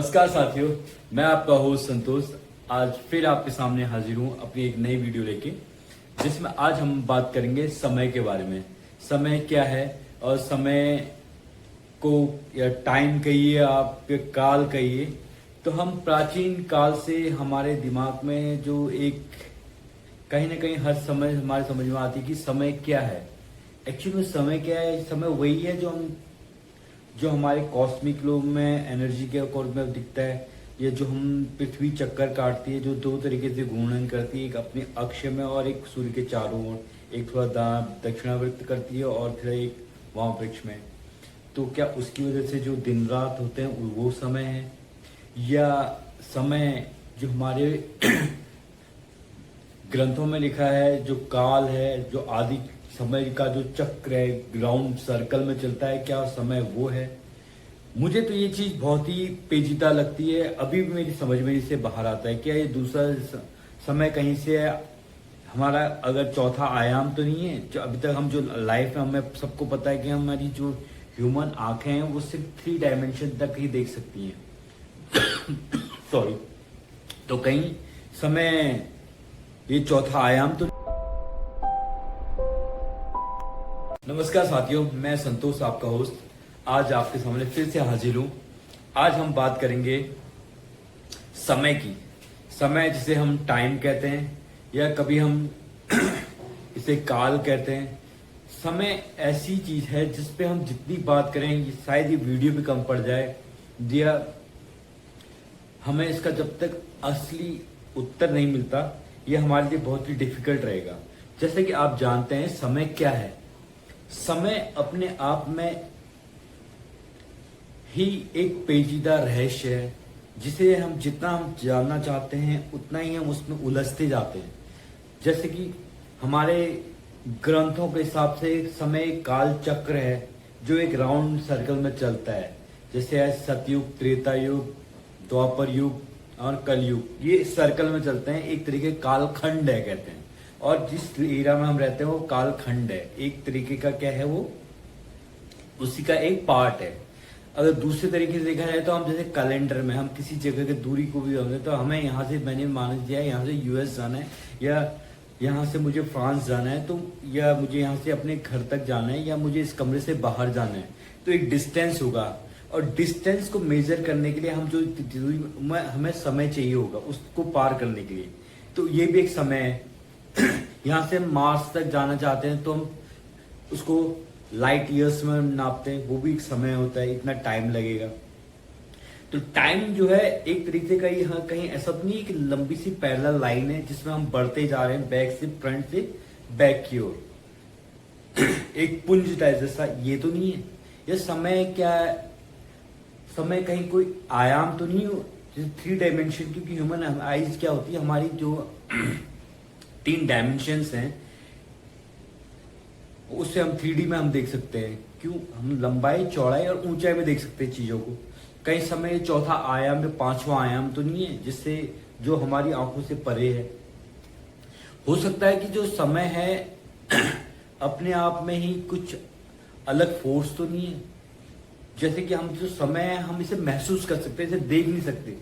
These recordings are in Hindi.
नमस्कार साथियों, मैं आपका होस्ट संतोष आज फिर आपके सामने हाजिर हूँ अपनी एक नई वीडियो लेके, जिसमें आज हम बात करेंगे समय के बारे में। समय क्या है और समय को या टाइम कहिए आप या काल कहिए, तो हम प्राचीन काल से हमारे दिमाग में जो एक कहीं ना कहीं हर समय हमारे समझ में आती है कि समय क्या है। एक्चुअली समय क्या है? समय वही है जो हमारे कॉस्मिक लोब में एनर्जी के अकॉर्ड में दिखता है, या जो हम पृथ्वी चक्कर काटती है, जो दो तरीके से घूर्णन करती है, एक अपने अक्ष में और एक सूर्य के चारों ओर, एक थोड़ा दक्षिणावर्त करती है और फिर एक वाम वृक्ष में। तो क्या उसकी वजह से जो दिन रात होते हैं वो समय है, या समय जो हमारे ग्रंथों में लिखा है, जो काल है, जो आदि समय का जो चक्र है, ग्राउंड सर्कल में चलता है, क्या समय वो है? मुझे तो ये चीज बहुत ही पेचीदा लगती है, अभी भी मेरी समझ में इससे बाहर आता है। क्या ये दूसरा समय कहीं से है? हमारा अगर चौथा आयाम तो नहीं है? जो अभी तक हम जो लाइफ में हमें सबको पता है कि हमारी जो ह्यूमन आंखें हैं वो सिर्फ 3 डायमेंशन तक ही देख सकती हैं। सॉरी। तो कहीं समय ये चौथा आयाम तो। नमस्कार साथियों, मैं संतोष आपका होस्ट आज आपके सामने फिर से हाजिर हूं। आज हम बात करेंगे समय की। समय जिसे हम टाइम कहते हैं या कभी हम इसे काल कहते हैं। समय ऐसी चीज है जिस पे हम जितनी बात करें शायद ये वीडियो भी कम पड़ जाए, या हमें इसका जब तक असली उत्तर नहीं मिलता ये हमारे लिए बहुत ही डिफिकल्ट रहेगा। जैसे कि आप जानते हैं समय क्या है। समय अपने आप में ही एक पेचीदा रहस्य है, जिसे हम जितना हम जानना चाहते हैं उतना ही हम उसमें उलझते जाते हैं। जैसे कि हमारे ग्रंथों के हिसाब से समय एक काल चक्र है जो एक राउंड सर्कल में चलता है। जैसे है सतयुग, त्रेता युग, द्वापर युग और कलयुग, ये सर्कल में चलते हैं। एक तरीके कालखंड है कहते हैं, और जिस एरा में हम रहते हैं वो कालखंड है, एक तरीके का क्या है वो उसी का एक पार्ट है। अगर दूसरे तरीके से देखा जाए तो हम जैसे कैलेंडर में हम किसी जगह की दूरी को भी होंगे, तो हमें यहाँ से मैंने मान लिया यहाँ से यूएस जाना है, या यहाँ से मुझे फ्रांस जाना है, तो या मुझे यहाँ से अपने घर तक जाना है, या मुझे इस कमरे से बाहर जाना है, तो एक डिस्टेंस होगा। और डिस्टेंस को मेजर करने के लिए हम जो हमें समय चाहिए होगा उसको पार करने के लिए, तो ये भी एक समय है। यहाँ से हम मार्स तक जाना चाहते हैं तो हम उसको लाइट ईयर्स में नापते हैं, वो भी एक समय होता है, इतना टाइम लगेगा। तो टाइम जो है एक तरीके का यहाँ कहीं ऐसा तो नहीं है कि लंबी सी पैरेलल लाइन है जिसमें हम बढ़ते जा रहे हैं बैक से फ्रंट से बैक की ओर, एक पुंज टाइप जैसा, ये तो नहीं है। ये समय क्या है? समय कहीं कोई आयाम तो नहीं हो जैसे 3 डायमेंशन, क्योंकि ह्यूमन आइज क्या होती है, हमारी जो 3 डायमेंशंस हैं उससे हम 3D में हम देख सकते हैं। क्यों? हम लंबाई, चौड़ाई और ऊंचाई में देख सकते हैं चीजों को। कई समय चौथा आयाम या 5वां आयाम तो नहीं है जिससे जो हमारी आंखों से परे है। हो सकता है कि जो समय है अपने आप में ही कुछ अलग फोर्स तो नहीं है। जैसे कि हम जो समय है हम इसे महसूस कर सकते हैं, इसे देख नहीं सकते,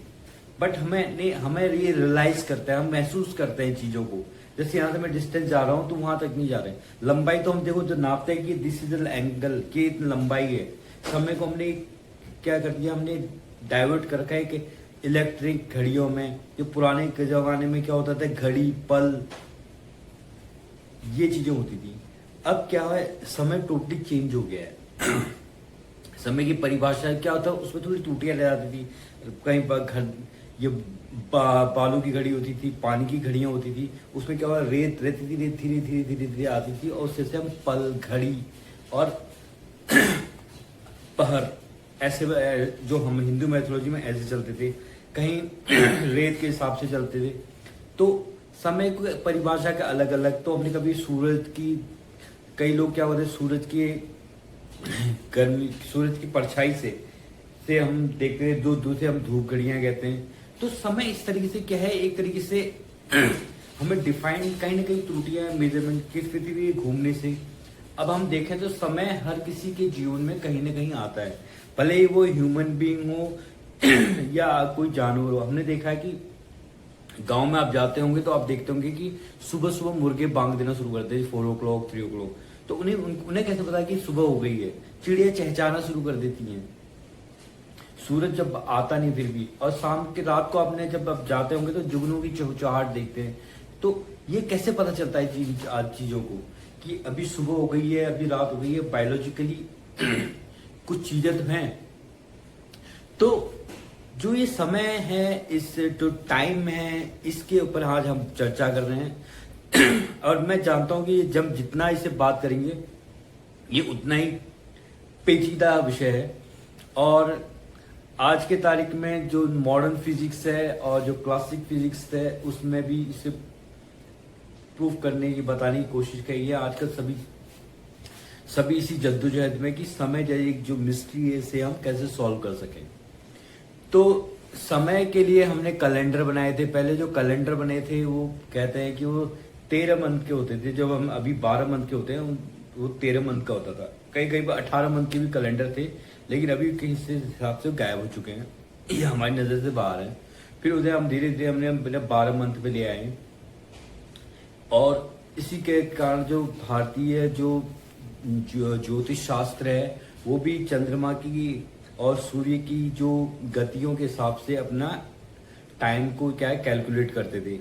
बट हमें ये रियलाइज करते हैं, हम महसूस करते हैं चीजों को। जैसे यहाँ से मैं डिस्टेंस जा रहा हूँ तो वहां तक नहीं जा रहे। लंबाई तो हम देखो जो नापते हैं कि दिस इज द एंगल, कि इतनी लंबाई है। समय को हमने क्या कर दिया, हमने डाइवर्ट कर रखा है कि इलेक्ट्रिक घड़ियों में, जो पुराने जमाने में क्या होता था घड़ी, पल, ये चीजें होती थी। अब क्या है, समय टोटली चेंज हो गया है। समय की परिभाषा क्या होता है, उसमें थोड़ी त्रुटियां ले जाती थी। कहीं पर घर ये बालू की घड़ी होती थी, पानी की घड़ियां होती थी, उसमें क्या हुआ, रेत रहती थी, रेत धीरे धीरे धीरे धीरे आती थी, और उससे हम पल, घड़ी और पहर ऐसे जो हम हिंदू मैथोलॉजी में ऐसे चलते थे, कहीं रेत के हिसाब से चलते थे। तो समय को परिभाषा के अलग अलग, तो हमने कभी सूरज की, कई लोग क्या होते हैं सूरज की गर्मी, सूरज की परछाई से हम देखते हैं, दूर से हम धूप घड़ियां कहते हैं। तो समय इस तरीके से क्या है, एक तरीके से हमें डिफाइन कहीं ना कहीं त्रुटियां मेजरमेंट की स्थिति भी घूमने से। अब हम देखें तो समय हर किसी के जीवन में कहीं ना कहीं आता है, भले ही वो ह्यूमन बीइंग हो या कोई जानवर हो, हमने देखा है कि गांव में आप जाते होंगे तो आप देखते होंगे कि सुबह सुबह मुर्गे बांग देना शुरू करते हैं 4 o'clock 3 o'clock। तो उन्हें कैसे पता है कि सुबह हो गई है? चिड़िया चहचहाना शुरू कर देती हैं, सूरज जब आता नहीं फिर भी। और शाम के रात को आपने जब आप जाते होंगे तो जुगनू की चहचहाट देखते हैं। तो ये कैसे पता चलता है आज चीजों को कि अभी सुबह हो गई है, अभी रात हो गई है? बायोलॉजिकली कुछ चीजें तो हैं। तो जो ये समय है, इस जो टाइम है, इसके ऊपर आज हम चर्चा कर रहे हैं। और मैं जानता हूं कि जब जितना इसे बात करेंगे ये उतना ही पेचीदा विषय है। और आज के तारीख में जो मॉडर्न फिजिक्स है और जो क्लासिक फिजिक्स है उसमें भी इसे प्रूफ करने की, बताने की कोशिश की है। आजकल सभी इसी जद्दोजहद में कि समय एक जो मिस्ट्री है इसे हम कैसे सॉल्व कर सकें। तो समय के लिए हमने कैलेंडर बनाए थे। पहले जो कैलेंडर बने थे वो कहते हैं कि वो 13 मंथ के होते थे। जब हम अभी 12 मंथ के होते हैं वो 13 मंथ का होता था। कई 18 मंथ के भी कैलेंडर थे, लेकिन अभी किसी हिसाब से गायब हो चुके हैं, ये हमारी नजर से बाहर है। फिर उसे हम धीरे धीरे हमने 12 मंथ पे ले आए। और इसी के कारण जो भारतीय जो ज्योतिष शास्त्र है वो भी चंद्रमा की और सूर्य की जो गतियों के हिसाब से अपना टाइम को क्या है कैलकुलेट करते थे।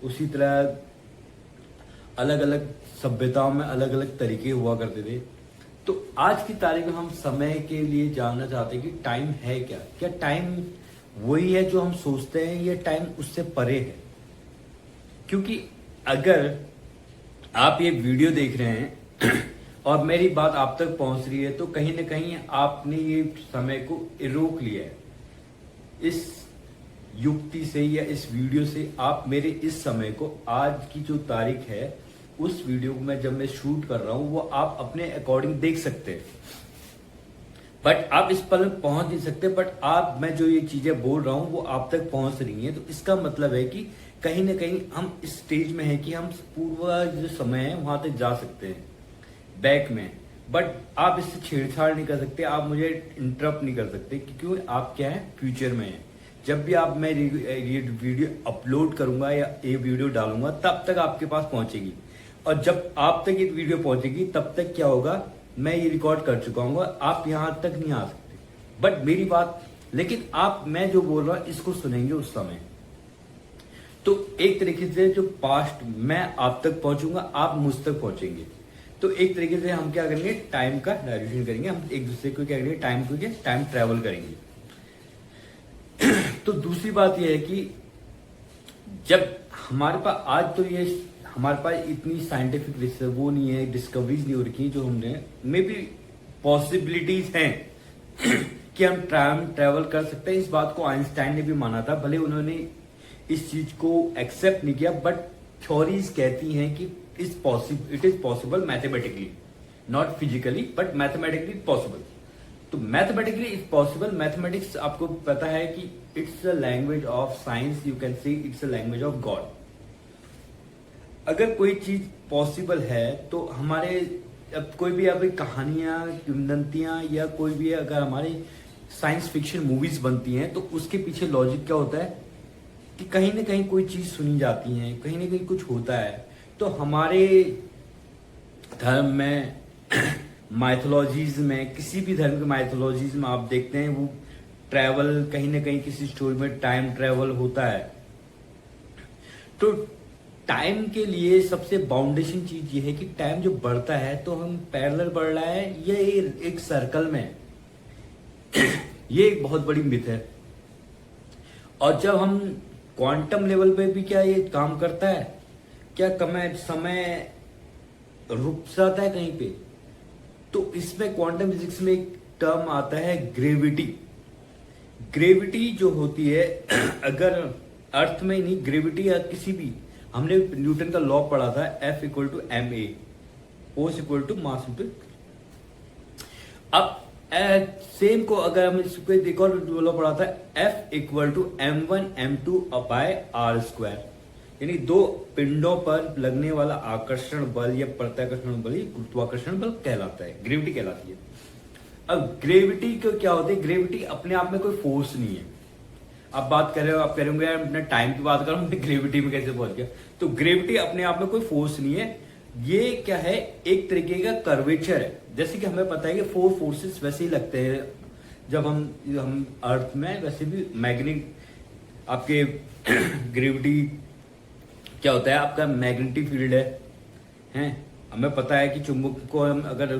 उसी तरह अलग अलग सभ्यताओं में अलग अलग तरीके हुआ करते थे। तो आज की तारीख में हम समय के लिए जानना चाहते हैं कि टाइम है क्या? क्या टाइम वही है जो हम सोचते हैं या टाइम उससे परे है? क्योंकि अगर आप ये वीडियो देख रहे हैं और मेरी बात आप तक पहुंच रही है तो कहीं ना कहीं आपने ये समय को रोक लिया है। इस युक्ति से या इस वीडियो से आप मेरे इस समय को, आज की जो तारीख है उस वीडियो को मैं जब मैं शूट कर रहा हूं वो आप अपने अकॉर्डिंग देख सकते हैं, बट आप इस पल में पहुंच नहीं सकते। बट आप, मैं जो ये चीजें बोल रहा हूं वो आप तक पहुंच रही हैं। तो इसका मतलब है कि कहीं ना कहीं हम इस स्टेज में है कि हम पूर्व जो समय है वहां तक जा सकते हैं बैक में। बट आप इससे छेड़छाड़ नहीं कर सकते, आप मुझे इंटरप्ट नहीं कर सकते, क्योंकि आप क्या है फ्यूचर में है। जब भी आप मैं ये वीडियो अपलोड करूंगा या ये वीडियो डालूंगा तब तक आपके पास पहुंचेगी। और जब आप तक ये वीडियो पहुंचेगी तब तक क्या होगा, मैं ये रिकॉर्ड कर चुका हूँ, आप यहां तक नहीं आ सकते। बट मेरी बात, लेकिन आप, मैं जो बोल रहा हूं इसको सुनेंगे उस समय। तो एक तरीके से जो पास्ट, मैं आप तक पहुंचूंगा, आप मुझ तक पहुंचेंगे। तो एक तरीके से हम क्या करेंगे, टाइम का डायरेक्शन करेंगे। हम एक दूसरे को क्या करेंगे, टाइम ट्रेवल करेंगे। तो दूसरी बात यह है कि जब हमारे पास आज तो ये हमारे पास इतनी साइंटिफिक रिसर्च वो नहीं है, डिस्कवरीज नहीं हो रखी जो हमने, मे बी पॉसिबिलिटीज हैं कि हम टाइम ट्रेवल कर सकते हैं। इस बात को आइंस्टाइन ने भी माना था, भले उन्होंने इस चीज को एक्सेप्ट नहीं किया, बट थ्योरीज कहती हैं कि it is possible mathematically, not physically but mathematically possible. तो मैथमेटिकली इज पॉसिबल। मैथमेटिक्स आपको पता है कि it's a language of science, you can say it's a language of God. अगर कोई चीज पॉसिबल है तो हमारे, अब कोई भी अभी कहानियां, किंवदंतियां या कोई भी अगर हमारी साइंस फिक्शन मूवीज बनती हैं तो उसके पीछे लॉजिक क्या होता है कि कहीं ना कहीं कोई चीज सुनी जाती है, कहीं ना कहीं कुछ होता है। तो हमारे धर्म में माइथोलॉजीज में, किसी भी धर्म के माइथोलॉजीज में आप देखते हैं वो ट्रैवल, कहीं ना कहीं किसी स्टोरी में टाइम ट्रैवल होता है। तो टाइम के लिए सबसे बाउंडेशन चीज ये है कि टाइम जो बढ़ता है तो हम पैरेलल बढ़ रहा है या एक सर्कल में ये एक बहुत बड़ी मिथ है। और जब हम क्वांटम लेवल पे भी क्या ये काम करता है, क्या समय रुक जाता है कहीं पे? तो इसमें क्वांटम फिजिक्स में एक टर्म आता है ग्रेविटी। ग्रेविटी जो होती है, अगर अर्थ में नहीं, ग्रेविटी या किसी भी, हमने न्यूटन का लॉ पढ़ा था, F = ma, force = mass into. अब सेम को अगर हम इसको एक और लॉ पढ़ा था, F = m1 m2 r², यानी दो पिंडों पर लगने वाला आकर्षण बल या प्रत्याकर्षण बल, गुरुत्वाकर्षण बल कहलाता है, ग्रेविटी कहलाती है। अब ग्रेविटी को क्या होता है, ग्रेविटी अपने आप में कोई फोर्स नहीं है। आप बात कर रहे हो, आप कह रहे होंगे यार मैं टाइम की बात कर रहा हूँ, मैं ग्रेविटी में कैसे पहुंच गया। तो ग्रेविटी अपने आप में कोई फोर्स नहीं है, ये क्या है, एक तरीके का कर्वेचर है। जैसे कि हमें पता है कि 4 फोर्सेस वैसे ही लगते हैं जब हम अर्थ में, वैसे भी मैग्नेटिक आपके ग्रेविटी क्या होता है, आपका मैग्नेटिक फील्ड है। हमें पता है कि चुंबक को हम अगर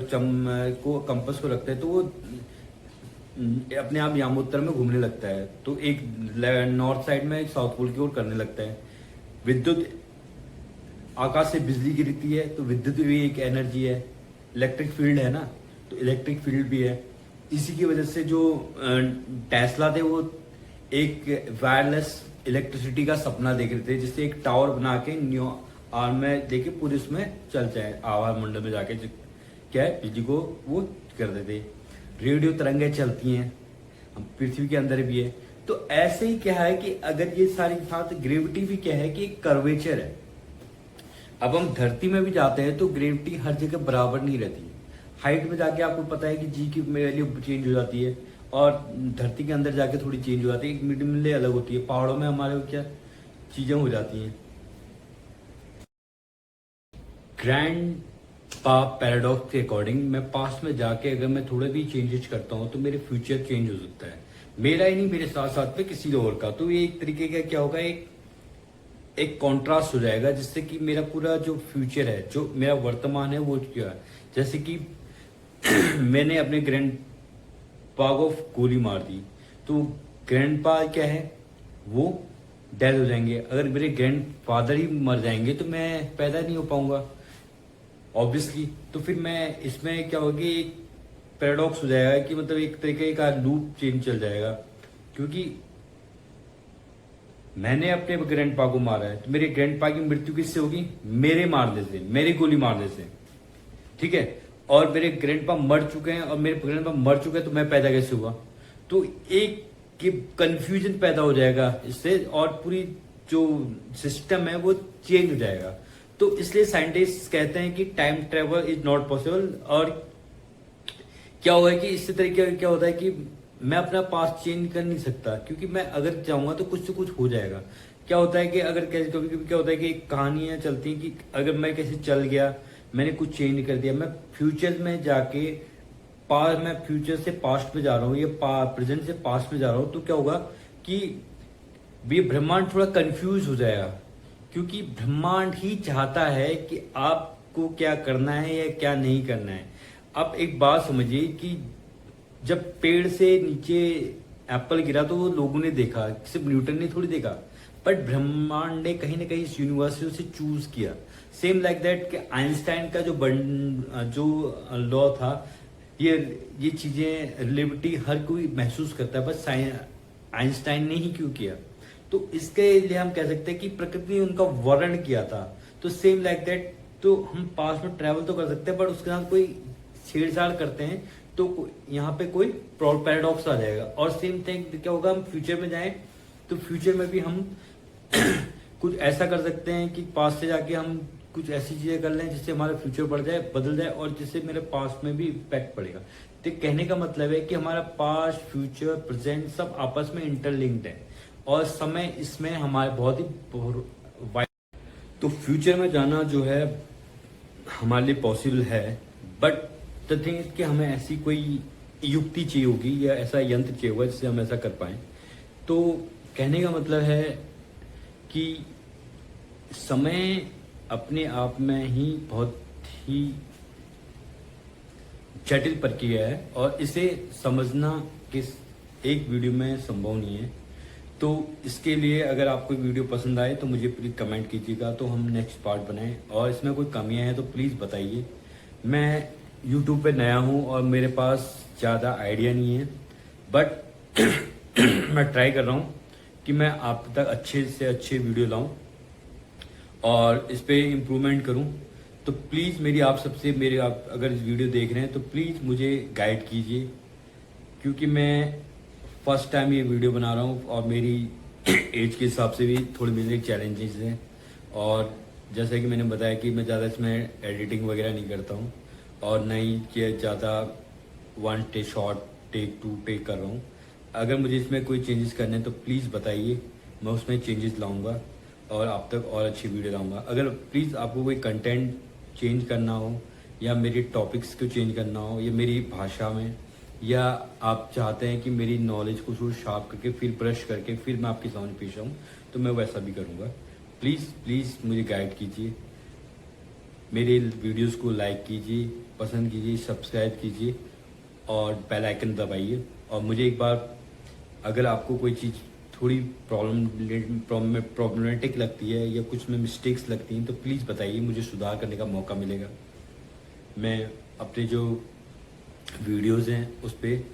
को कंपास को रखते हैं तो वो अपने आप यामोत्तर में घूमने लगता है, तो एक नॉर्थ साइड में एक साउथ पोल की ओर करने लगता है। विद्युत, आकाश से बिजली गिरती है तो विद्युत भी एक एनर्जी है। इलेक्ट्रिक फील्ड है ना, तो इलेक्ट्रिक फील्ड भी है। इसी की वजह से जो टेस्ला थे वो एक वायरलेस इलेक्ट्रिसिटी का सपना देख रहे थे, जिससे एक टावर बना के न्यू आर्म में देके पूरे उसमें चल जाए, आवाज मंडल में जाके क्या है बिजली को वो कर देते। रेडियो तरंगें चलती हैं, हम पृथ्वी के अंदर भी है। तो ऐसे ही क्या है कि अगर ये सारी साथ ग्रेविटी भी क्या है कि एक कर्वेचर है। अब हम धरती में भी जाते हैं तो ग्रेविटी हर जगह बराबर नहीं रहती। हाइट में जाके आपको पता है कि जी की वैल्यू चेंज हो जाती है, और धरती के अंदर जाके थोड़ी चेंज हो जाती है, एक मिड अलग होती है। पहाड़ों में हमारे क्या चीजें हो जाती हैं। ग्रैंड पा पैराडॉक्स के अकॉर्डिंग मैं पास्ट में जाके अगर मैं थोड़े भी चेंजेस करता हूँ तो मेरे फ्यूचर चेंज हो सकता है, मेरा ही नहीं, मेरे साथ साथ में किसी और का। तो ये एक तरीके का क्या होगा, एक कॉन्ट्रास्ट हो जाएगा, जिससे कि मेरा पूरा जो फ्यूचर है, जो मेरा वर्तमान है वो क्या है। जैसे कि मैंने अपने ग्रैंड पा को गोली मार दी, तो ग्रैंड पा क्या है वो डेथ हो जाएंगे। अगर मेरे ग्रैंड फादर ही मर जाएंगे तो मैं पैदा नहीं हो पाऊंगा ऑब्वियसली। तो फिर मैं इसमें क्या होगी, एक पैराडॉक्स हो जाएगा कि मतलब एक तरीके का लूप चेंज चल जाएगा, क्योंकि मैंने अपने ग्रैंडपा को मारा है तो मेरे ग्रैंडपा की मृत्यु किससे होगी, मेरे मारने से, मेरी गोली मारने से, ठीक है। और मेरे ग्रैंडपा मर चुके हैं और मेरे ग्रैंडपा मर चुके हैं तो मैं पैदा कैसे हुआ। तो एक कंफ्यूजन पैदा हो जाएगा इससे, और पूरी जो सिस्टम है वो चेंज हो जाएगा। तो इसलिए साइंटिस्ट कहते हैं कि time travel is not possible. और क्या होगा कि इससे तरीके क्या होता है कि मैं अपना पास्ट चेंज कर नहीं सकता, क्योंकि मैं अगर चाहूंगा तो कुछ से कुछ हो जाएगा। क्या होता है कि अगर कभी कभी क्या होता है कि एक कहानियां चलती हैं कि अगर मैं कैसे चल गया, मैंने कुछ चेंज कर दिया, मैं फ्यूचर में जाके मैं फ्यूचर से पास्ट में जा रहा हूँ या प्रेजेंट से पास्ट में जा रहा हूँ, तो क्या होगा कि ये ब्रह्मांड थोड़ा कंफ्यूज हो जाएगा, क्योंकि ब्रह्मांड ही चाहता है कि आपको क्या करना है या क्या नहीं करना है। आप एक बात समझिए कि जब पेड़ से नीचे एप्पल गिरा तो वो लोगों ने देखा, सिर्फ न्यूटन ने थोड़ी देखा, बट ब्रह्मांड ने कहीं ना कहीं इस यूनिवर्स से चूज किया। सेम लाइक दैट कि आइंस्टाइन का जो लॉ था, ये चीजें रिलेटिविटी हर कोई महसूस करता है, बस आइंस्टाइन ने ही क्यों किया। तो इसके लिए हम कह सकते हैं कि प्रकृति ने उनका वर्णन किया था। तो सेम लाइक दैट, तो हम पास में ट्रेवल तो कर सकते हैं, बट उसके साथ कोई छेड़छाड़ करते हैं तो यहाँ पे कोई पैराडॉक्स आ जाएगा। और सेम थिंग क्या होगा, हम फ्यूचर में जाएं तो फ्यूचर में भी हम कुछ ऐसा कर सकते हैं कि पास से जाके हम कुछ ऐसी चीजें कर लें जिससे हमारा फ्यूचर बदल जाए और जिससे मेरे पास्ट में भी इम्पैक्ट पड़ेगा। तो कहने का मतलब है कि हमारा पास्ट, फ्यूचर, प्रेजेंट सब आपस में इंटरलिंक्ड है, और समय इसमें हमारे बहुत ही तो फ्यूचर में जाना जो है हमारे लिए पॉसिबल है, बट द थिंग इज कि हमें ऐसी कोई युक्ति चाहिए होगी या ऐसा यंत्र चाहिए होगा जिससे हम ऐसा कर पाए। तो कहने का मतलब है कि समय अपने आप में ही बहुत ही जटिल प्रक्रिया है, और इसे समझना किस एक वीडियो में संभव नहीं है। तो इसके लिए अगर आपको वीडियो पसंद आए तो मुझे प्लीज़ कमेंट कीजिएगा, तो हम नेक्स्ट पार्ट बनाएं। और इसमें कोई कमियां हैं तो प्लीज़ बताइए। मैं यूट्यूब पे नया हूं और मेरे पास ज़्यादा आइडिया नहीं है, बट मैं ट्राई कर रहा हूं कि मैं आप तक अच्छे से अच्छे वीडियो लाऊं और इस पर इम्प्रूवमेंट करूं। तो प्लीज़ मेरी आप सबसे आप अगर इस वीडियो देख रहे हैं तो प्लीज़ मुझे गाइड कीजिए, क्योंकि मैं फर्स्ट टाइम ये वीडियो बना रहा हूँ और मेरी एज के हिसाब से भी थोड़ी मेरे चैलेंजेस हैं। और जैसा कि मैंने बताया कि मैं ज़्यादा इसमें एडिटिंग वगैरह नहीं करता हूँ, और ना ही कि ज़्यादा वन टे शॉर्ट टेक 2 टेक कर रहा हूँ। अगर मुझे इसमें कोई चेंजेस करने हैं तो प्लीज़ बताइए, मैं उसमें चेंजेस लाऊंगा और आप तक और अच्छी वीडियो लाऊंगा। अगर प्लीज़ आपको कोई कंटेंट चेंज करना हो या मेरे टॉपिक्स को चेंज करना हो या मेरी भाषा में, या आप चाहते हैं कि मेरी नॉलेज को थोड़ा शार्प करके फिर ब्रश करके फिर मैं आपके सामने पेश आऊँ, तो मैं वैसा भी करूँगा। प्लीज़ प्लीज़ मुझे गाइड कीजिए, मेरे वीडियोस को लाइक कीजिए, पसंद कीजिए, सब्सक्राइब कीजिए और बेल आइकन दबाइए। और मुझे एक बार, अगर आपको कोई चीज़ थोड़ी प्रॉब्लमेटिक लगती है या कुछ में मिस्टेक्स लगती हैं तो प्लीज़ बताइए, मुझे सुधार करने का मौका मिलेगा। मैं अपने जो वीडियोस हैं उस पर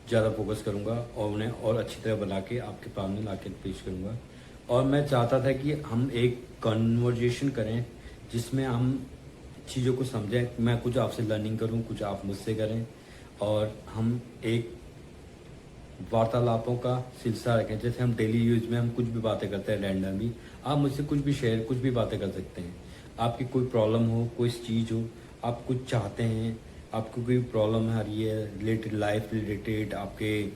ज़्यादा फोकस करूँगा और उन्हें और अच्छी तरह बना के आपके सामने ला के पेश करूँगा। और मैं चाहता था कि हम एक कन्वर्जेशन करें जिसमें हम चीज़ों को समझें, मैं कुछ आपसे लर्निंग करूं, कुछ आप मुझसे करें और हम एक वार्तालापों का सिलसिला रखें। जैसे हम डेली यूज में हम कुछ भी बातें करते हैं रैंडमली, आप मुझसे कुछ भी शेयर, कुछ भी बातें कर सकते हैं। आपकी कोई प्रॉब्लम हो, कोई चीज़ हो, आप कुछ चाहते हैं, आपको कोई प्रॉब्लम आ रही है रिलेटेड, लाइफ रिलेटेड, आपके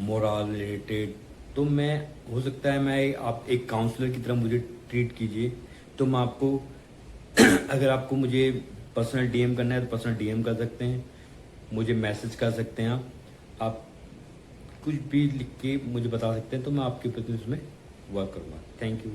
मोरल रिलेटेड, तो मैं, हो सकता है मैं, आप एक काउंसलर की तरह मुझे ट्रीट कीजिए। तो मैं आपको अगर आपको मुझे पर्सनल डीएम करना है तो पर्सनल डीएम कर सकते हैं, मुझे मैसेज कर सकते हैं, आप कुछ भी लिख के मुझे बता सकते हैं, तो मैं आपके प्रति उसमें वर्क करूँगा। Thank you.